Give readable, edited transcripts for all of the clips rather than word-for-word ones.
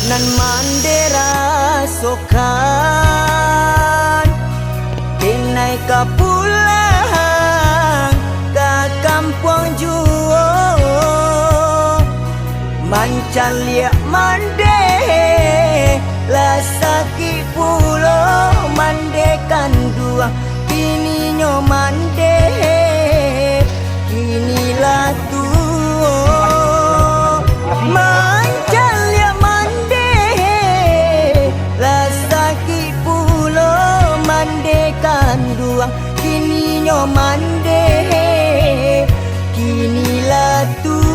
Nan mandera sokan Dinai ka pulang Ka kampung juo Mancan liak mande Lasaki pulo Mandekan dua Kini nyo mande Kini lah tuo Mancan liak mande Lasaki pulo Mandekan dua Kini nyo mande Kini lah tuo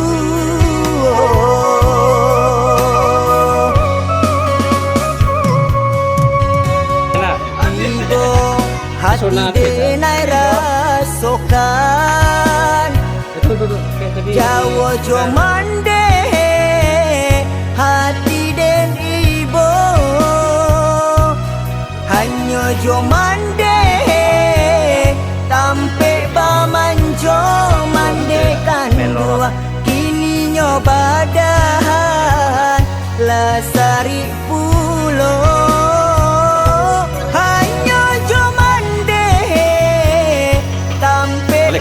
Hati denai rasokan Jawa jo mande Hati den ibo Hanya jo mande Tampe bamanjo Mandekan dua Kini nyo badahan Lasari pulo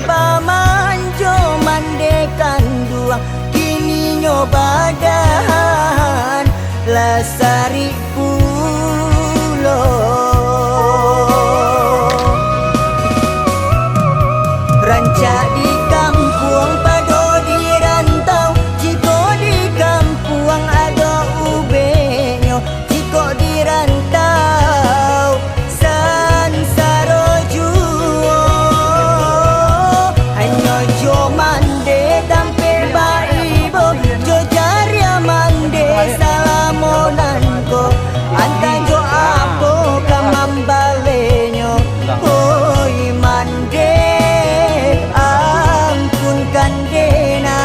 Pamanjo mandekan dua Kini nyo badahan Lasari pulo Rancak di kampung pado di rantau Jiko di kampung ada ubenyo Jiko di rantau sansaro juo Jo mande tampil baibo Jo jaria mande salamonanko Anta jo apo kamambalenyo Hoi mande ampunkan denai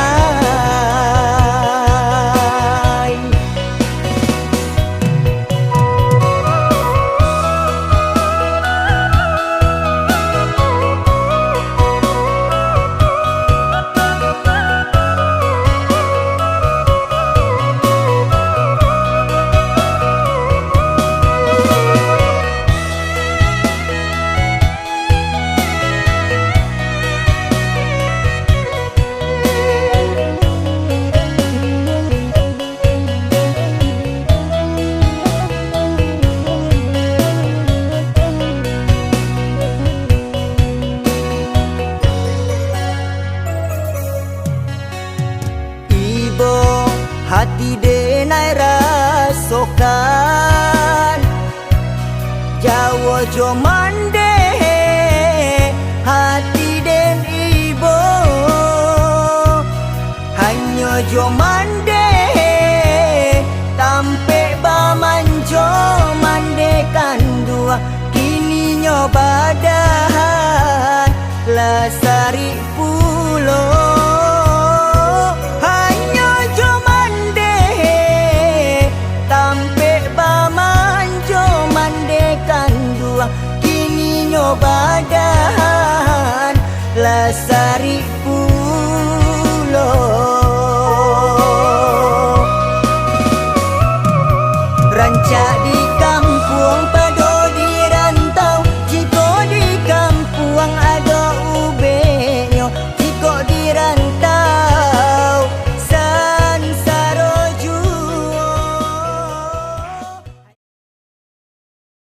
Hati denai rasokan Jawa jo mande Hati den ibo Hanya jo mande Tampe bamanjo Mandekan dua Kini nyo badahan Lasari